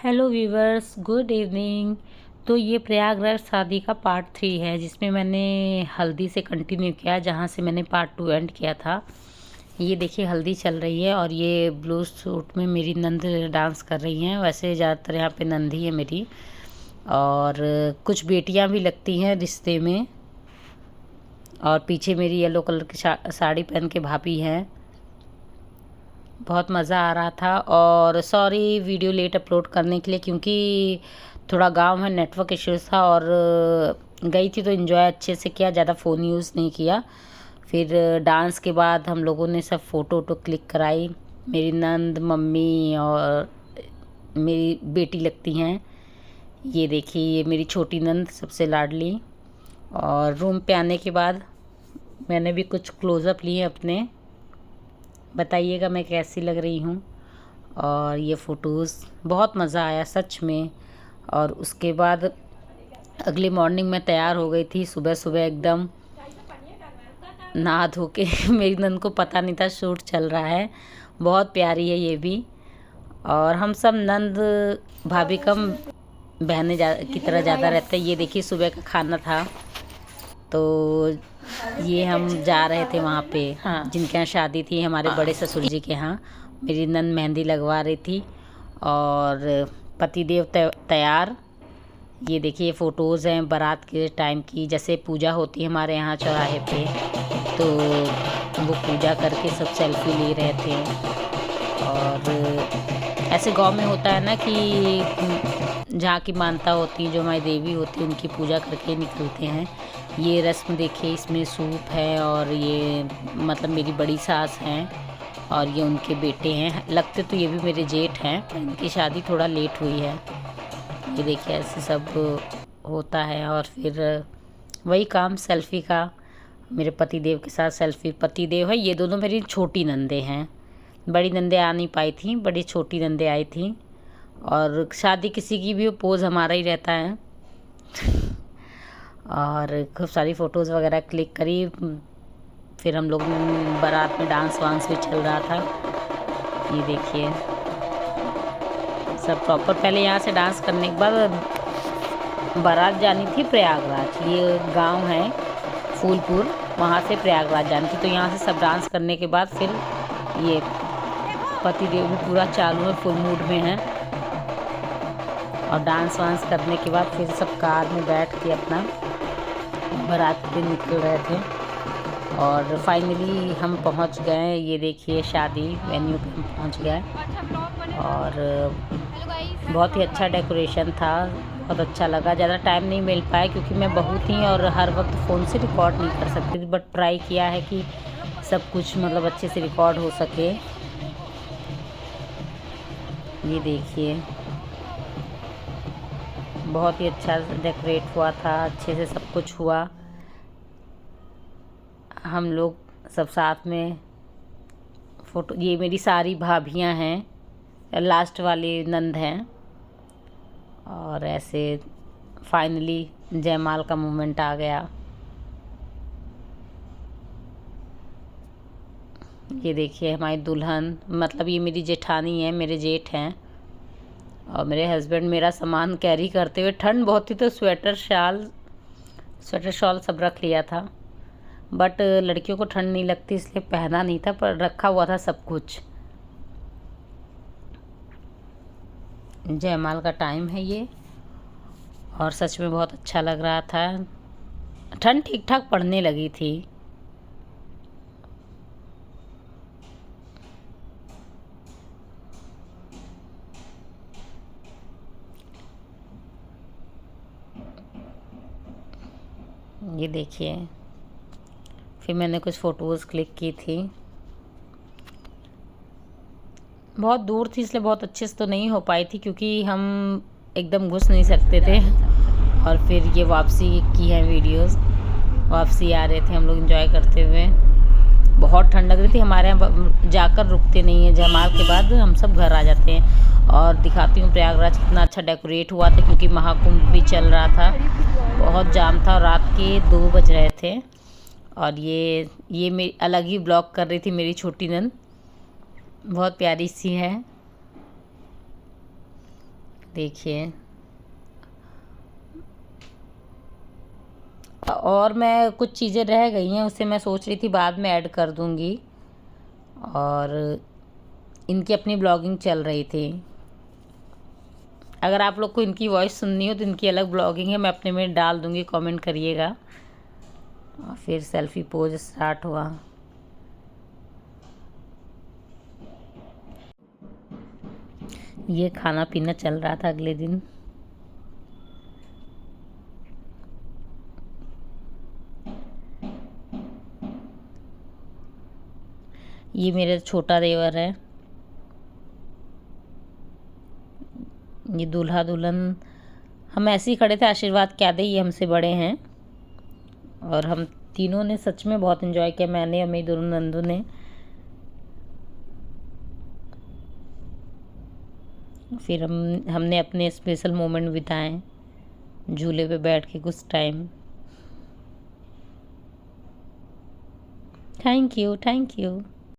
Hello viewers, good evening. तो ये प्रयागराज शादी का पार्ट 3 है, जिसमें मैंने हल्दी से कंटिन्यू किया जहाँ से मैंने पार्ट 2 एंड किया था। ये देखिए हल्दी चल रही है और ये ब्लू सूट में मेरी नंद डांस कर रही हैं। वैसे ज़्यादातर यहाँ पे नंद ही है मेरी, और कुछ बेटियाँ भी लगती हैं रिश्ते में। और पीछे मेरी येलो कलर की साड़ी पहन के भाभी हैं। बहुत मज़ा आ रहा था। और सॉरी वीडियो लेट अपलोड करने के लिए, क्योंकि थोड़ा गांव में नेटवर्क इश्यूज था और गई थी तो इन्जॉय अच्छे से किया, ज़्यादा फ़ोन यूज़ नहीं किया। फिर डांस के बाद हम लोगों ने सब फ़ोटो वोटो क्लिक कराई। मेरी नंद, मम्मी और मेरी बेटी लगती हैं। ये देखिए, ये मेरी छोटी नंद सबसे लाडली। और रूम पे आने के बाद मैंने भी कुछ क्लोज़अप लिए अपने। बताइएगा मैं कैसी लग रही हूँ। और ये फ़ोटोज़ बहुत मज़ा आया सच में। और उसके बाद अगली मॉर्निंग मैं तैयार हो गई थी सुबह सुबह एकदम नहा धो के मेरी नंद को पता नहीं था शूट चल रहा है। बहुत प्यारी है ये भी। और हम सब नंद भाभी कम बहनें की तरह ज़्यादा रहते हैं। ये देखिए सुबह का खाना था, तो ये हम जा रहे थे वहाँ पे, हाँ, जिनके यहाँ शादी थी, हमारे बड़े ससुर जी के यहाँ। मेरी नंद मेहंदी लगवा रही थी और पतिदेव तैयार। ये देखिए फ़ोटोज़ हैं बारात के टाइम की, जैसे पूजा होती है हमारे यहाँ चौराहे पे, तो वो पूजा करके सब सेल्फी ले रहे थे। और ऐसे गांव में होता है ना कि जहाँ की मानता होती है, जो हमारी देवी होती है, उनकी पूजा करके निकलते हैं। ये रस्म देखिए, इसमें सूप है और ये मतलब मेरी बड़ी सास हैं और ये उनके बेटे हैं। लगते तो ये भी मेरे जेठ हैं, पर इनकी शादी थोड़ा लेट हुई है। ये देखिए ऐसे सब होता है। और फिर वही काम सेल्फ़ी का, मेरे पतिदेव के साथ सेल्फ़ी। पतिदेव है, ये दोनों मेरी छोटी नंदे हैं। बड़ी नंदे आ नहीं पाई थी, बड़ी छोटी नंदे आई थी। और शादी किसी की भी पोज़ हमारा ही रहता है। और खूब सारी फ़ोटोज़ वगैरह क्लिक करी। फिर हम लोग बारात में डांस वांस भी चल रहा था। ये देखिए सब प्रॉपर। पहले यहाँ से डांस करने के बाद बारात जानी थी प्रयागराज। ये गांव है फूलपुर, वहाँ से प्रयागराज जानी थी। तो यहाँ से सब डांस करने के बाद फिर ये पतिदेव भी पूरा चालू है, फुल मूड में है। और डांस वांस करने के बाद फिर सब कार में बैठ के अपना बारात पे निकल रहे थे। और फाइनली हम पहुंच गए। ये देखिए शादी वेन्यू पे हम पहुंच गए। और बहुत ही अच्छा डेकोरेशन था, बहुत अच्छा लगा। ज़्यादा टाइम नहीं मिल पाया क्योंकि मैं बहू थी और हर वक्त फ़ोन से रिकॉर्ड नहीं कर सकती थी, बट ट्राई किया है कि सब कुछ मतलब अच्छे से रिकॉर्ड हो सके। ये देखिए बहुत ही अच्छा डेकोरेट हुआ था, अच्छे से सब कुछ हुआ। हम लोग सब साथ में फ़ोटो। ये मेरी सारी भाभियां हैं, लास्ट वाली नंद हैं। और ऐसे फाइनली जयमाल का मोमेंट आ गया। ये देखिए हमारी दुल्हन, मतलब ये मेरी जेठानी है, मेरे जेठ हैं। और मेरे हस्बैंड मेरा सामान कैरी करते हुए, ठंड बहुत थी तो स्वेटर शॉल सब रख लिया था, बट लड़कियों को ठंड नहीं लगती इसलिए पहना नहीं था, पर रखा हुआ था सब कुछ। जयमाल का टाइम है ये। और सच में बहुत अच्छा लग रहा था। ठंड ठीक ठाक पड़ने लगी थी। ये देखिए फिर मैंने कुछ फ़ोटोज़ क्लिक की थी। बहुत दूर थी इसलिए बहुत अच्छे से तो नहीं हो पाई थी, क्योंकि हम एकदम घुस नहीं सकते थे। और फिर ये वापसी की है वीडियोस। वापसी आ रहे थे हम लोग एंजॉय करते हुए। बहुत ठंड लग रही थी। हमारे यहाँ जाकर रुकते नहीं हैं, जयमाल के बाद हम सब घर आ जाते हैं। और दिखाती हूँ प्रयागराज कितना अच्छा डेकोरेट हुआ था, क्योंकि महाकुंभ भी चल रहा था। बहुत जाम था और रात के 2 बज रहे थे। और ये मेरी अलग ही ब्लॉग कर रही थी मेरी छोटी नंद, बहुत प्यारी सी है। देखिए। और मैं कुछ चीज़ें रह गई हैं, उसे मैं सोच रही थी बाद में ऐड कर दूँगी। और इनकी अपनी ब्लॉगिंग चल रही थी। अगर आप लोग को इनकी वॉइस सुननी हो तो इनकी अलग ब्लॉगिंग है, मैं अपने में डाल दूँगी, कमेंट करिएगा। और फिर सेल्फ़ी पोज स्टार्ट हुआ। ये खाना पीना चल रहा था अगले दिन। ये मेरा छोटा देवर है। ये दूल्हा दुल्हन, हम ऐसे ही खड़े थे, आशीर्वाद क्या दे, ये हमसे बड़े हैं। और हम तीनों ने सच में बहुत एंजॉय किया, मैंने और मेरी दोनों नंदू ने। फिर हमने अपने स्पेशल मोमेंट बिताए झूले पे बैठ के कुछ time. Thank you, thank you.